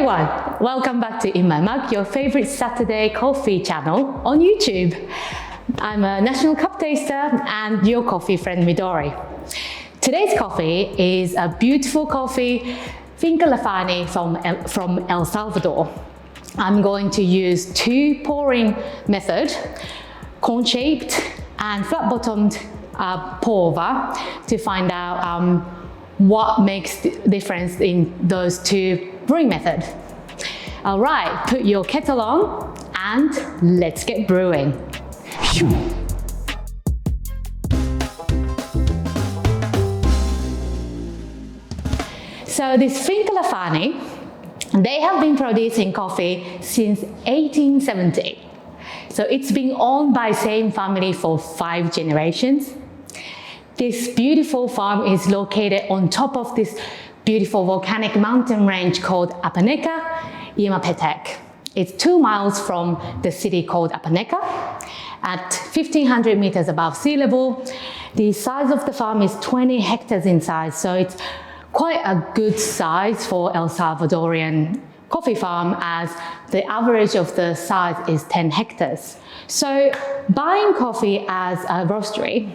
everyone, welcome back to In My Mug, your favorite Saturday coffee channel on YouTube. I'm a national cup taster and your coffee friend Midori. Today's coffee is a beautiful coffee, Finca La Fany from El Salvador. I'm going to use two pouring method, cone-shaped and flat-bottomed pour over to find out what makes the difference in those two brewing methods. All right, put your kettle on and let's get brewing. So this Finca La Fany, they have been producing coffee since 1870. So it's been owned by same family for 5 generations. This beautiful farm is located on top of this beautiful volcanic mountain range called Apaneca Yemapetec. It's 2 miles from the city called Apaneca at 1,500 meters above sea level. The size of the farm is 20 hectares in size, so it's quite a good size for El Salvadorian coffee farm, as the average of the size is 10 hectares. So buying coffee as a roastery,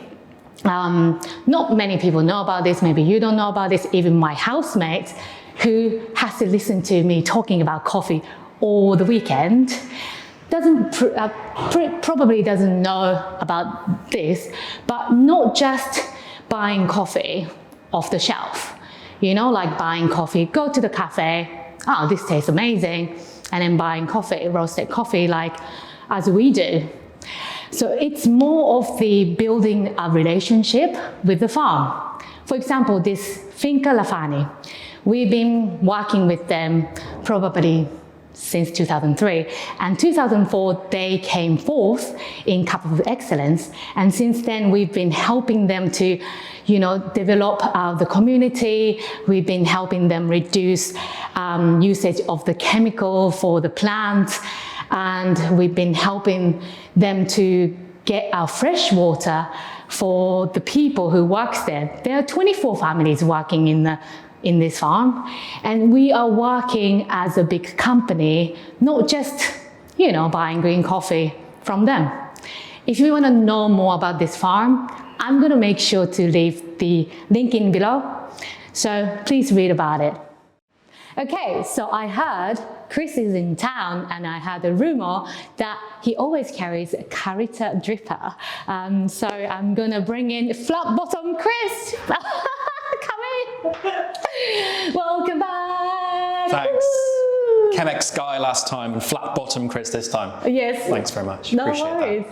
not many people know about this, maybe you don't know about this, even my housemate who has to listen to me talking about coffee all the weekend probably doesn't know about this, but not just buying coffee off the shelf. You know, like buying coffee, go to the cafe, oh, this tastes amazing, and then buying coffee, roasted coffee, like as we do. So it's more of the building a relationship with the farm. For example, this Finca La Fany, we've been working with them probably since 2003, and 2004 they came fourth in Cup of Excellence, and since then we've been helping them to, you know, develop the community. We've been helping them reduce usage of the chemical for the plants, and we've been helping them to get our fresh water for the people who works there. There are 24 families working in this farm, and we are working as a big company, not just, you know, buying green coffee from them. If you want to know more about this farm, I'm going to make sure to leave the link in below, so please read about it. Okay, so I heard Chris is in town, and I heard a rumor that he always carries a Kalita dripper. So I'm gonna bring in flat bottom Chris. Come in. Welcome back. Thanks. Chemex guy last time and flat bottom Chris this time. Yes. Thanks very much. No Appreciate worries.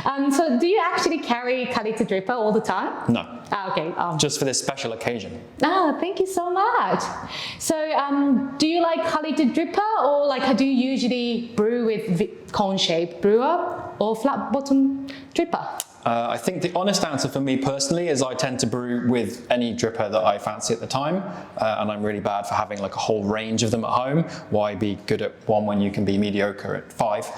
that. So do you actually carry Kalita dripper all the time? No. Okay. Just for this special occasion. Thank you so much. So do you like Kalita dripper, or like do you usually brew with cone-shaped brewer or flat bottom dripper? I think the honest answer for me personally is I tend to brew with any dripper that I fancy at the time, and I'm really bad for having like a whole range of them at home. Why be good at one when you can be mediocre at 5?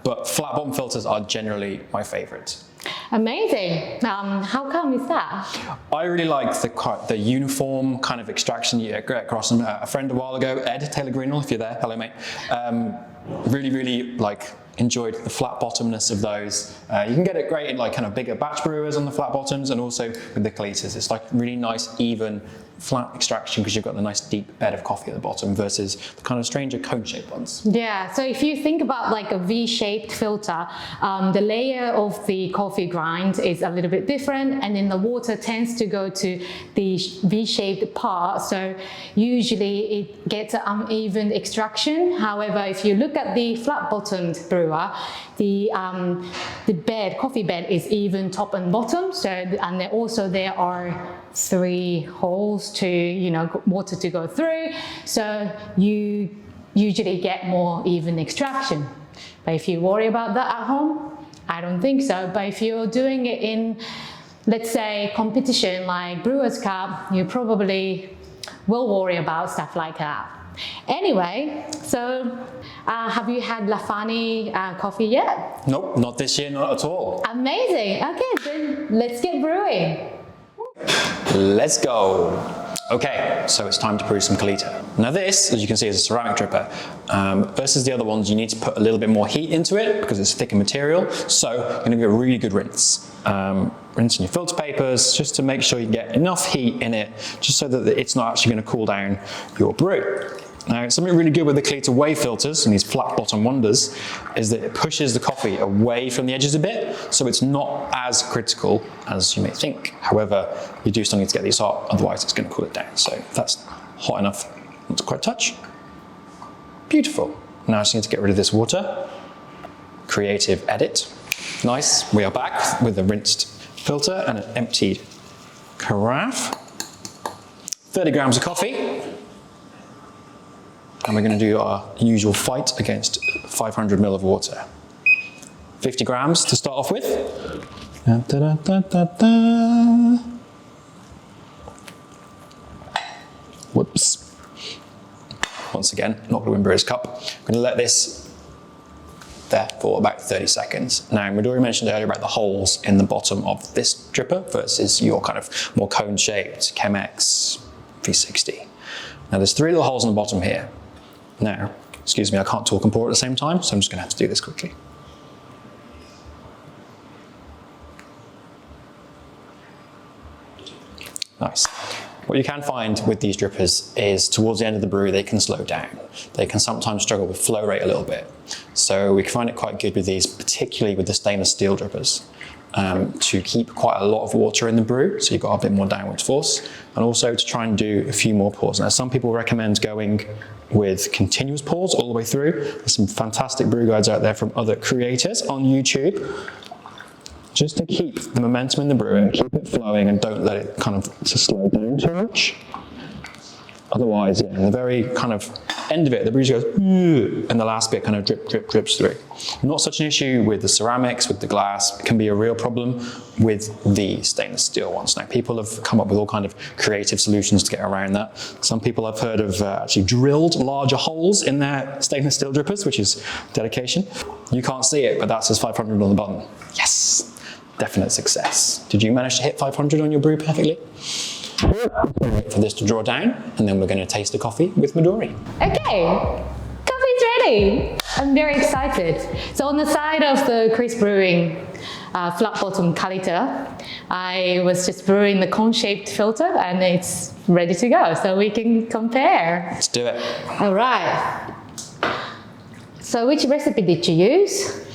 But flat bottom filters are generally my favourites. Amazing. How come is that? I really like the uniform kind of extraction you get across them. A friend a while ago, Ed Taylor Greenall, if you're there, hello mate. Really like enjoyed the flat bottomness of those. You can get it great in like kind of bigger batch brewers on the flat bottoms, and also with the Kalitas. It's like really nice, even flat extraction because you've got the nice deep bed of coffee at the bottom versus the kind of stranger cone-shaped ones. Yeah, so if you think about like a V-shaped filter, the layer of the coffee grind is a little bit different, and then the water tends to go to the V-shaped part, so usually it gets an uneven extraction. However, if you look at the flat-bottomed brewer, the coffee bed is even top and bottom, so, and also there are 3 holes to, you know, water to go through, so you usually get more even extraction. But if you worry about that at home, I don't think so. But if you're doing it in, let's say, competition like Brewers Cup, you probably will worry about stuff like that. Anyway, so have you had La Fany coffee yet? Nope, not this year, not at all. Amazing. Okay, then let's get brewing. Let's go. Okay, so it's time to brew some Kalita. Now this, as you can see, is a ceramic dripper. Versus the other ones, you need to put a little bit more heat into it because it's thicker material. So you're gonna give it a really good rinse. Rinse in your filter papers just to make sure you get enough heat in it, just so that it's not actually gonna cool down your brew. Now, something really good with the Kalita Wave filters and these flat bottom wonders is that it pushes the coffee away from the edges a bit, so it's not as critical as you may think. However, you do still need to get these hot, otherwise it's going to cool it down. So if that's hot enough, not to quite touch. Beautiful. Now I just need to get rid of this water. Creative edit. Nice. We are back with a rinsed filter and an emptied carafe. 30 grams of coffee. And we're going to do our usual fight against 500 ml of water. 50 grams to start off with. Da, da, da, da, da. Whoops. Once again, not going to win Brewer's Cup. I'm going to let this there for about 30 seconds. Now, Midori mentioned earlier about the holes in the bottom of this dripper versus your kind of more cone-shaped Chemex V60. Now, there's 3 little holes in the bottom here. Now, excuse me, I can't talk and pour at the same time, so I'm just going to have to do this quickly. Nice. What you can find with these drippers is towards the end of the brew, they can slow down. They can sometimes struggle with flow rate a little bit. So we can find it quite good with these, particularly with the stainless steel drippers, to keep quite a lot of water in the brew, so you've got a bit more downwards force, and also to try and do a few more pours. Now, some people recommend going with continuous pours all the way through. There's some fantastic brew guides out there from other creators on YouTube, just to keep the momentum in the brew and keep it flowing and don't let it kind of to slow down too much. Otherwise, yeah, in the very kind of end of it, the brew goes, and the last bit kind of drip, drip, drips through. Not such an issue with the ceramics, with the glass. It can be a real problem with the stainless steel ones. Now, people have come up with all kind of creative solutions to get around that. Some people I've heard of actually drilled larger holes in their stainless steel drippers, which is dedication. You can't see it, but that says 500 on the button. Yes, definite success. Did you manage to hit 500 on your brew perfectly? Wait for this to draw down, and then we're going to taste the coffee with Midori. Okay, coffee's ready. I'm very excited. So on the side of the Chris Brewing flat bottom Kalita, I was just brewing the cone-shaped filter, and it's ready to go. So we can compare. Let's do it. All right. So which recipe did you use?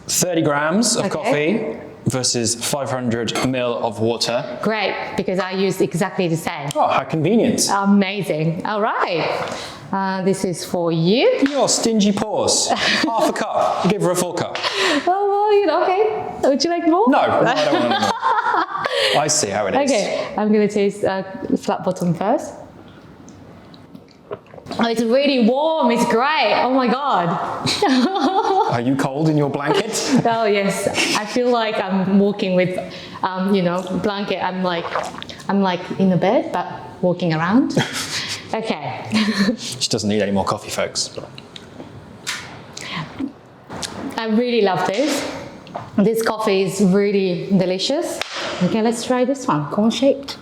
30 grams of coffee versus 500 ml of water. Great, because I used exactly the same. Oh, how convenient. Amazing. All right. This is for you. Your stingy pours. Half a cup. You give her a full cup. Oh, well, you know, okay. Would you like more? No, I don't want any more. I see how it is. Okay, I'm going to taste flat bottom first. Oh, it's really warm. It's great. Oh my God. Are you cold in your blanket? Oh yes. I feel like I'm walking with, you know, blanket. I'm like in the bed, but walking around. Okay. She doesn't need any more coffee, folks. I really love this. This coffee is really delicious. Okay, let's try this one, cone-shaped.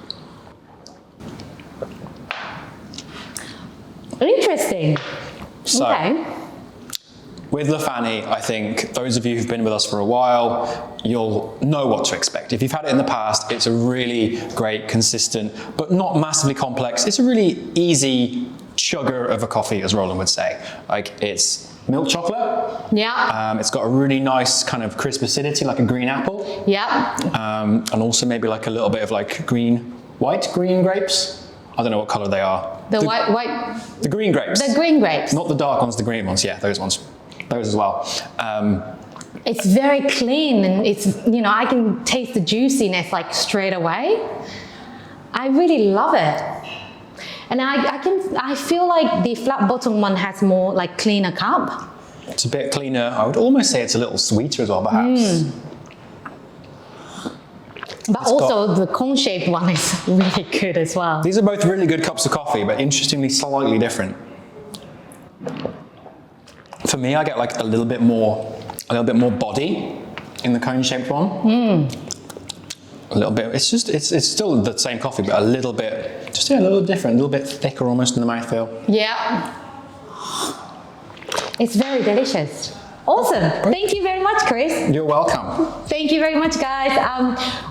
Interesting. So, okay. With La Fany, I think those of you who've been with us for a while, you'll know what to expect. If you've had it in the past, it's a really great, consistent, but not massively complex. It's a really easy chugger of a coffee, as Roland would say. Like, it's milk chocolate. Yeah. It's got a really nice kind of crisp acidity, like a green apple. Yeah. And also maybe like a little bit of like green grapes. I don't know what color they are. The white. The green grapes. The green grapes. Not the dark ones, the green ones. Yeah, those ones. Those as well. It's very clean, and it's, you know, I can taste the juiciness like straight away. I really love it. And I feel like the flat bottom one has more like cleaner cup. It's a bit cleaner. I would almost say it's a little sweeter as well, perhaps. But It's also the cone-shaped one is really good as well. These are both really good cups of coffee, but interestingly slightly different. For me, I get like a little bit more body in the cone-shaped one. A little bit. It's still the same coffee, but a little bit Just a little different, a little bit thicker almost in the mouthfeel. Yeah. It's very delicious. Awesome. Thank you very much, Chris. You're welcome. Thank you very much, guys.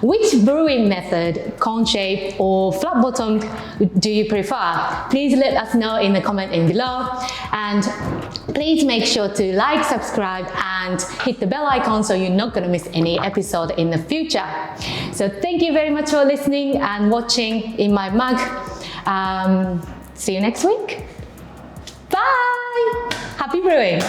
Which brewing method, cone shape or flat bottom, do you prefer? Please let us know in the comment below. And please make sure to like, subscribe, and hit the bell icon so you're not going to miss any episode in the future. So thank you very much for listening and watching in my mug. See you next week. Bye. Happy brewing.